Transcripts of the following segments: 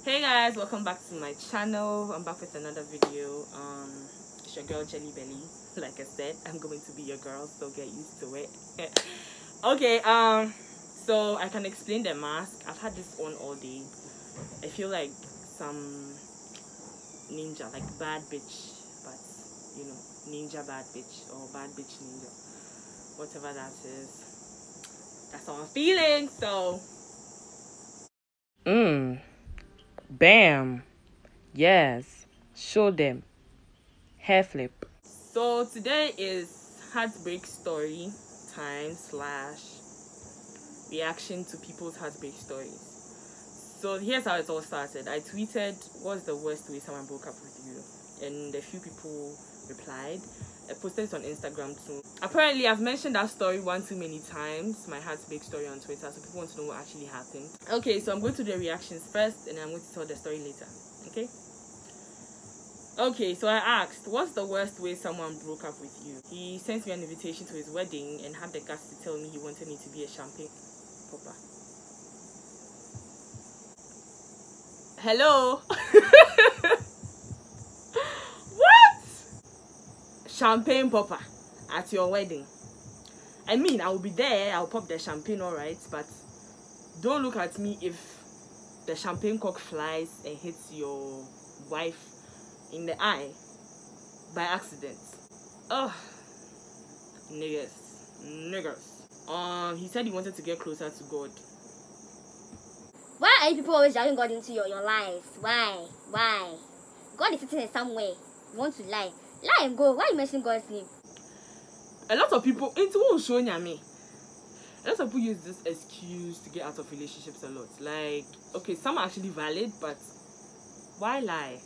Hey guys, welcome back to my channel. I'm back with another video. It's your girl Jelly Belly. Like I said, I'm going to be your girl, so get used to it. Okay, so I can explain the mask. I've had this on all day. I feel like some ninja, like bad bitch, but you know, ninja bad bitch or bad bitch ninja, whatever that is. That's how I'm feeling. So bam, yes, show them hair flip. So today is heartbreak story time / reaction to people's heartbreak stories. So here's how it all started. I tweeted, what's the worst way someone broke up with you? And a few people replied. I posted it on Instagram too. Apparently I've mentioned that story one too many times, my heartbreak story on Twitter, so people want to know what actually happened. Okay, so I'm going to do the reactions first and I'm going to tell the story later. Okay, so I asked, what's the worst way someone broke up with you? He sent me an invitation to his wedding and had the guts to tell me he wanted me to be a champagne popper. Hello? What? Champagne popper at your wedding? I mean, I'll be there, I'll pop the champagne, alright, but don't look at me if the champagne cork flies and hits your wife in the eye by accident. Oh, niggas. He said he wanted to get closer to God. Why are you people always dragging God into your lives? Why? God is sitting in somewhere. You want to lie and go. Why are you mentioning God's name? A lot of people a lot of people use this excuse to get out of relationships a lot. Like, okay, some are actually valid, but why lie?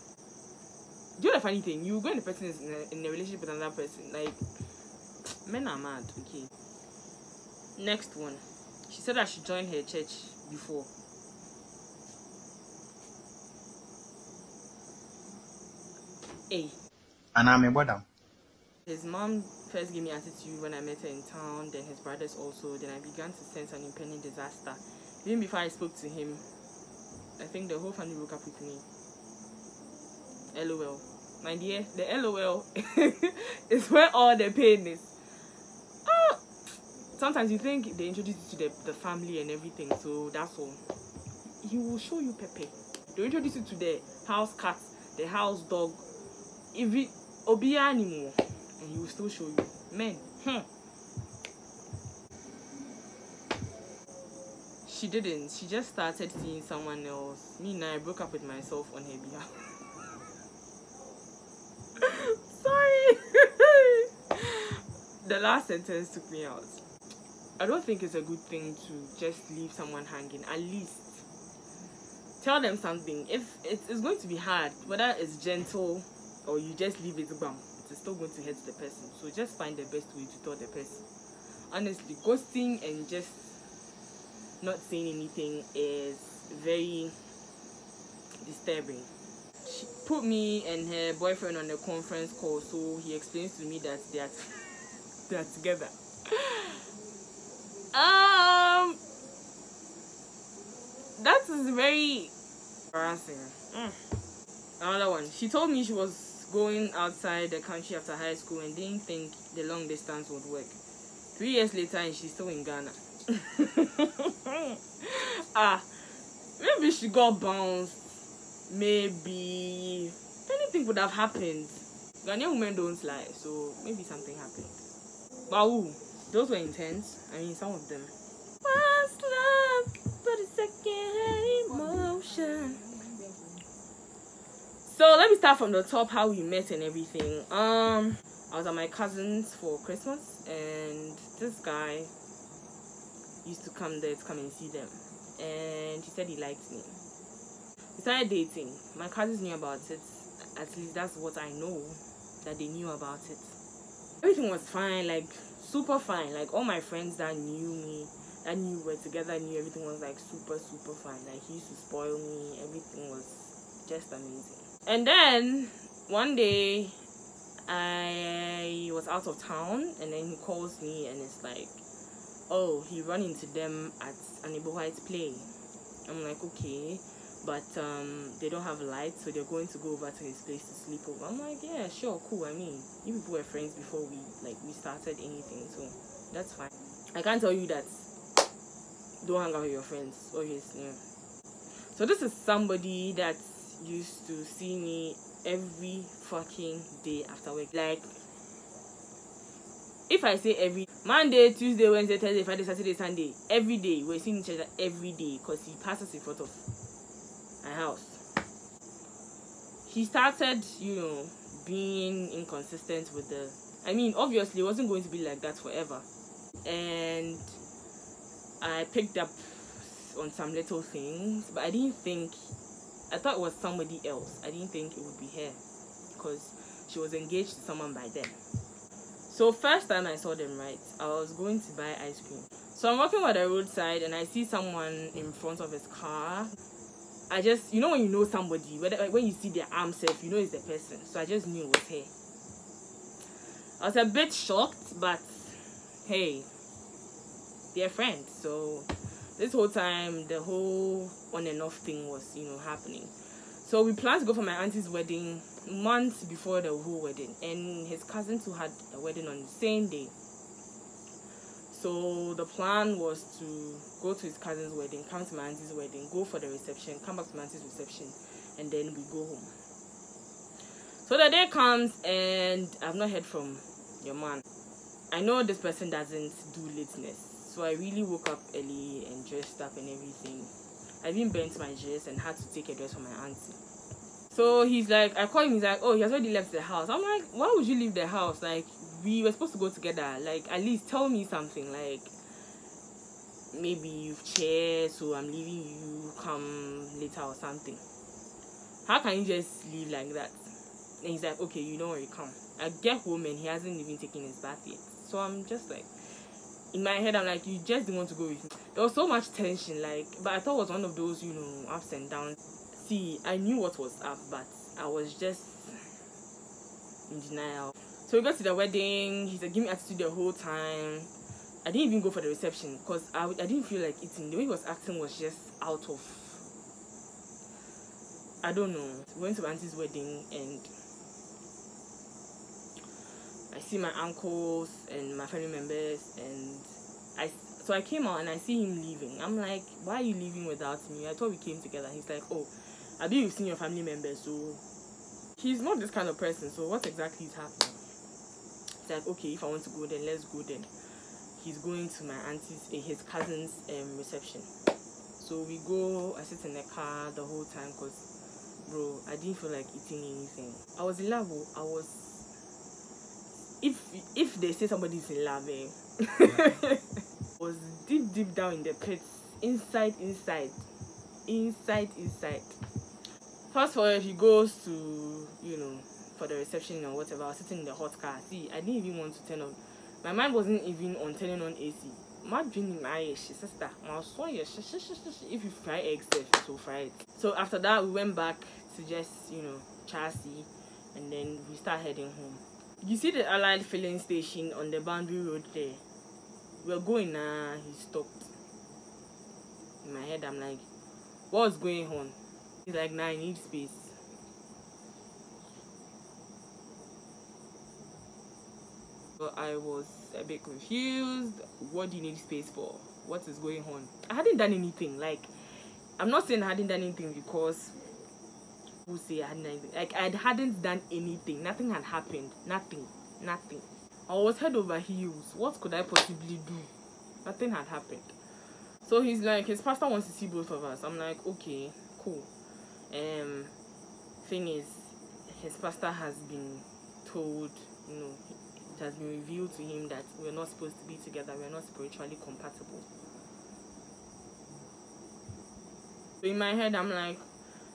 Do you know the funny thing? You go and the person is in a relationship with another person. Like, men are mad. Okay. Next one. She said I should join her church before. Hey. And I'm a brother. His mom first gave me attitude when I met her in town, then his brothers also. Then I began to sense an impending disaster. Even before I spoke to him, I think the whole family broke up with me. LOL. My dear, the LOL is where all the pain is. Sometimes you think they introduce you to the family and everything, so that's all. He will show you Pepe. They'll introduce you to the house cat, the house dog, even Obia anymore, and he will still show you. Men. She didn't. She just started seeing someone else. Me now, I broke up with myself on her behalf. Sorry. The last sentence took me out. I don't think it's a good thing to just leave someone hanging. At least tell them something. If it's going to be hard, whether it's gentle or you just leave it, it's still going to hurt the person. So just find the best way to tell the person. Honestly, ghosting and just not saying anything is very disturbing. She put me and her boyfriend on a conference call, so he explains to me that they are together. That is very embarrassing. Another one. She told me she was going outside the country after high school and didn't think the long distance would work. 3 years later and she's still in Ghana. Maybe she got bounced. Maybe anything could have happened. Ghanaian women don't lie, so maybe something happened. Wow, those were intense. I mean, some of them. What's love but a second-hand emotion? So let me start from the top, how we met and everything. I was at my cousin's for Christmas, and this guy used to come there to come and see them, and he said he liked me. We started dating. My cousins knew about it. At least that's what I know, that they knew about it. Everything was fine, like super fine. Like all my friends that knew me, that knew we were together, knew everything was like super fine. Like he used to spoil me. Everything was just amazing. And then one day I was out of town, and then he calls me and it's like, oh, he ran into them at a neighborhood play. I'm like, okay. but they don't have lights, so they're going to go over to his place to sleep over. I'm like, yeah, sure, cool. I mean, you people were friends before we started anything, so that's fine. I can't tell you that don't hang out with your friends, obviously. So this is somebody that used to see me every fucking day after work. Like, if I say every Monday, Tuesday, Wednesday, Thursday, Friday, Saturday, Sunday, every day, we're seeing each other every day because he passes in front of my house. He started, being inconsistent with I mean, obviously, it wasn't going to be like that forever. And I picked up on some little things, but I thought it was somebody else. I didn't think it would be her because she was engaged to someone by then. So first time I saw them, right, I was going to buy ice cream. So I'm walking by the roadside and I see someone in front of his car. I just, when you know somebody, when you see their arm self, it's the person. So I just knew it was her. I was a bit shocked, but hey, they're friends. So this whole time, the whole on and off thing was, happening. So we planned to go for my auntie's wedding months before the whole wedding. And his cousin too had a wedding on the same day. So the plan was to go to his cousin's wedding, come to my auntie's wedding, go for the reception, come back to my auntie's reception, and then we go home. So the day comes and I've not heard from your man. I know this person doesn't do lateness, so I really woke up early and dressed up and everything. I even bent my dress and had to take a dress from my auntie. So he's like, I called him, he's like, oh, he has already left the house. I'm like, why would you leave the house? Like, we were supposed to go together. Like, at least tell me something. Like, maybe you've chaired, so I'm leaving you, come later or something. How can you just leave like that? And he's like, okay, you don't worry, come. I get home and he hasn't even taken his bath yet. So I'm just like, in my head, I'm like, you just didn't want to go with me. There was so much tension, but I thought it was one of those, ups and downs. See, I knew what was up, but I was just in denial. So we got to the wedding. He's like, give me attitude the whole time. I didn't even go for the reception because I didn't feel like eating. The way he was acting was just out of, I don't know. We went to my auntie's wedding and I see my uncles and my family members, and so I came out and I see him leaving. I'm like, why are you leaving without me? I thought we came together. He's like, oh, I bet you've seen your family members, so he's not this kind of person. So what exactly is happening? It's like, okay, if I want to go then let's go then. He's going to my his cousin's reception. So we go. I sit in the car the whole time because, bro, I didn't feel like eating anything. I was in love. I was. If they say somebody's in love, was deep down in the pits, inside. Fast forward, he goes to, for the reception or whatever. I was sitting in the hot car. See, I didn't even want to turn on. My mind wasn't even on turning on AC. My dream, my sister, if you fry eggs, so fry it. So after that, we went back to just, chassis, and then we start heading home. You see the Allied filling station on the boundary road there? We're going now. He stopped. In my head, I'm like, what's going on? He's like, nah, I need space. So I was a bit confused. What do you need space for? What is going on? I hadn't done anything. I'm not saying I hadn't done anything because who say I hadn't done anything? I hadn't done anything. Nothing had happened. Nothing. I was head over heels. What could I possibly do? Nothing had happened. So he's like, his pastor wants to see both of us. I'm like, okay, cool. Thing is, his pastor has been told, it has been revealed to him that we're not supposed to be together. We're not spiritually compatible. So in my head, I'm like,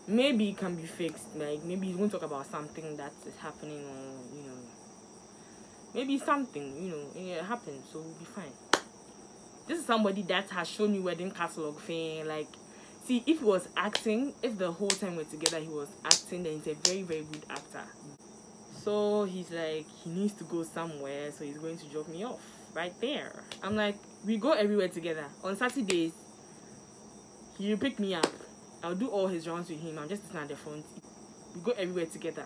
maybe it can be fixed. Like, maybe he's going to talk about something that is happening, or, maybe something, it happens, so we'll be fine. This is somebody that has shown me wedding catalog thing. Like, see, if he was acting, if the whole time we're together he was acting, then he's a very, very good actor. So he's like, he needs to go somewhere, so he's going to drop me off right there. I'm like, we go everywhere together. On Saturdays, he'll pick me up. I'll do all his rounds with him. I'm just sitting at the front. We go everywhere together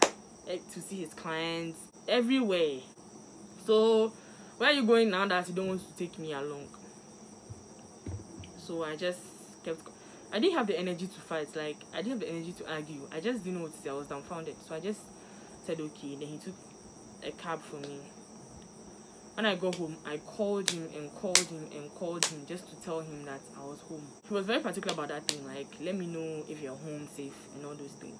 to see his clients, everywhere. So where are you going now that you don't want to take me along? So I just kept. I didn't have the energy to fight. Like, I didn't have the energy to argue. I just didn't know what to say. I was dumbfounded. So I just said okay. Then he took a cab for me. When I got home, I called him and called him and called him just to tell him that I was home. He was very particular about that thing, like, let me know if you're home safe and all those things.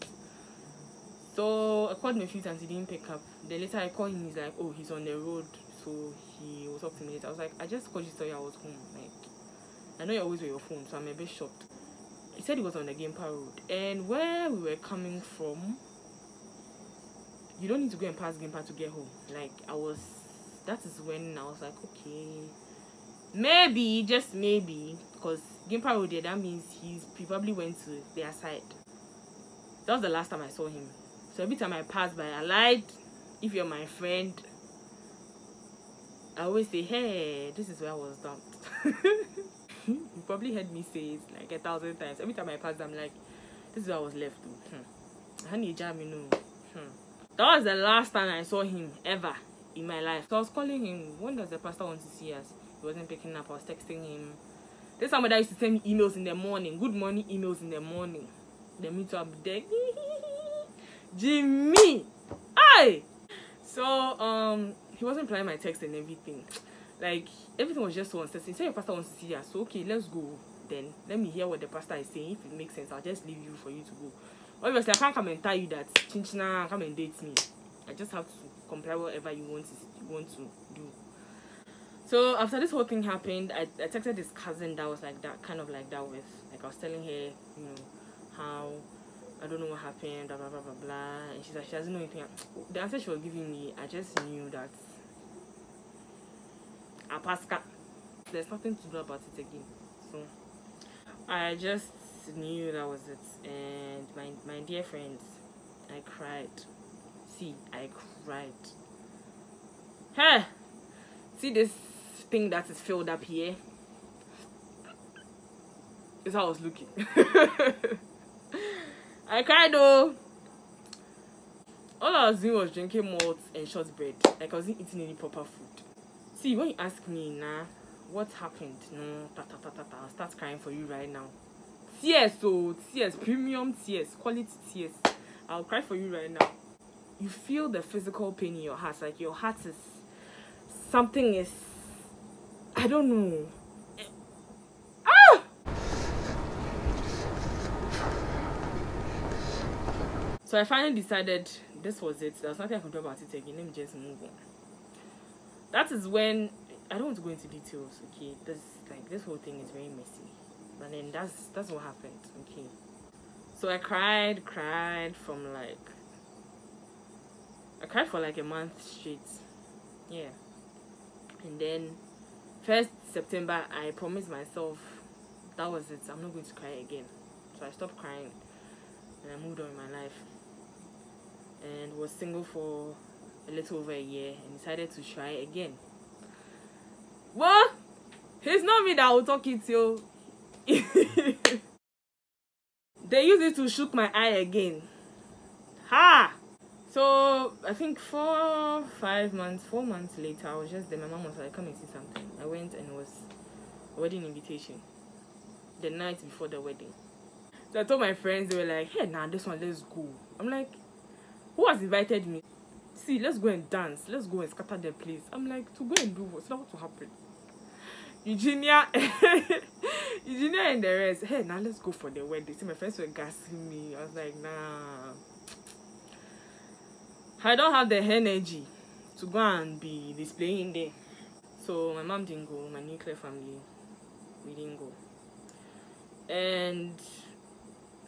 So I called him a few times, he didn't pick up. Then later I called him, he's like, oh, he's on the road. So he will talk to me later. I was like, I just called you to tell you I was home. Like, I know you're always with your phone, so I'm a bit shocked. He said he was on the Gampa Road. And where we were coming from, you don't need to go and pass Gampa to get home. Like, that is when I was like, okay, maybe, just maybe, because Gampa Road there, that means he probably went to their side. That was the last time I saw him. So every time I pass by, I lied. If you're my friend, I always say, hey, this is where I was dumped. You probably heard me say it like 1,000 times. Every time I pass, I'm like, this is where I was left to. Honey, jam, you know. That was the last time I saw him ever in my life. So I was calling him, when does the pastor want to see us? He wasn't picking up. I was texting him. There's somebody that used to send me emails in the morning, good morning emails in the morning. Then me too, I'll be there. Jimmy! Aye! So he wasn't replying my text and everything. Like, everything was just so uncertain. Say your pastor wants to see us, so okay, let's go. Then let me hear what the pastor is saying. If it makes sense, I'll just leave you for you to go. Obviously, I can't come and tell you that Chinchina, come and date me. I just have to comply whatever you want to do. So after this whole thing happened, I texted this cousin that was like that, kind of like that with, like, I was telling her, you know, how I don't know what happened, blah blah blah blah blah, and she's like, she doesn't know anything. The answer she was giving me, I just knew that Apaska, there's nothing to do about it again. So I just knew that was it. And my dear friends, I cried. See, I cried. Hey, see this thing that is filled up here? This is how I was looking. I cried though. All I was doing was drinking malt and shortbread. Like, I wasn't eating any proper food. See, when you ask me now, what happened? No, I'll start crying for you right now. Tears, so tears, premium tears, quality tears. I'll cry for you right now. You feel the physical pain in your heart, like your heart is, something is, I don't know. Ah! So I finally decided this was it. There was nothing I could do about it again. Let me just move on. That is when, I don't want to go into details, okay? This whole thing is very messy. But then that's what happened, okay? So I cried from like, I cried for like a month straight. Yeah. And then 1st September, I promised myself that was it. I'm not going to cry again. So I stopped crying and I moved on in my life. And was single for a little over a year and decided to try again. Well, it's not me that will talk it to. They used it to shoot my eye again. Ha! So I think 4 months later, I was just there. My mom was like, come and see something. I went and it was a wedding invitation. The night before the wedding. So I told my friends, they were like, hey, nah, this one, let's go. I'm like, who has invited me? See, let's go and dance. Let's go and scatter the place. I'm like, to go and do what? So what will happen? Eugenia and the rest, hey, now let's go for the wedding. See, my friends were gassing me. I was like, nah. I don't have the energy to go and be displaying there. So my mom didn't go, my nuclear family, we didn't go. And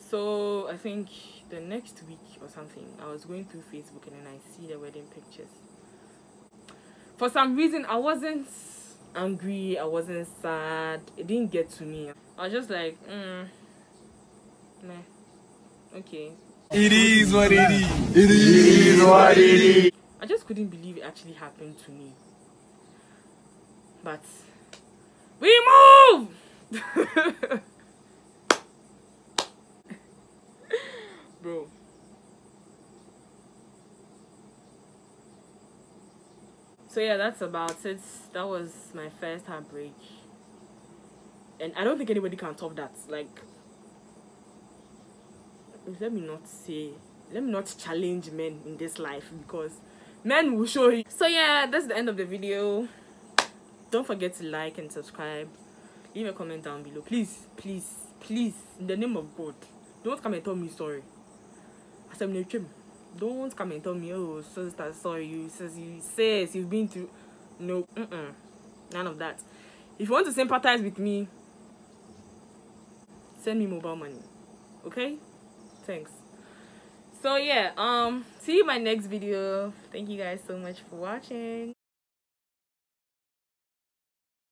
so I think the next week or something, I was going through Facebook and then I see the wedding pictures. For some reason, I wasn't angry, I wasn't sad, it didn't get to me. I was just like, meh, okay. It is what it is. It is what it is. I just couldn't believe it actually happened to me. But we move! bro. So yeah, that's about it. That was my first heartbreak, and I don't think anybody can top that. Like, let me not challenge men in this life, because men will show you. So yeah, that's the end of the video. Don't forget to like and subscribe. Leave a comment down below, please, in the name of God. Don't come and tell me sorry. Don't come and tell me, oh sister, sorry, you've been through. No, none of that. If you want to sympathize with me, send me mobile money, okay? Thanks. So yeah, see you in my next video. Thank you guys so much for watching.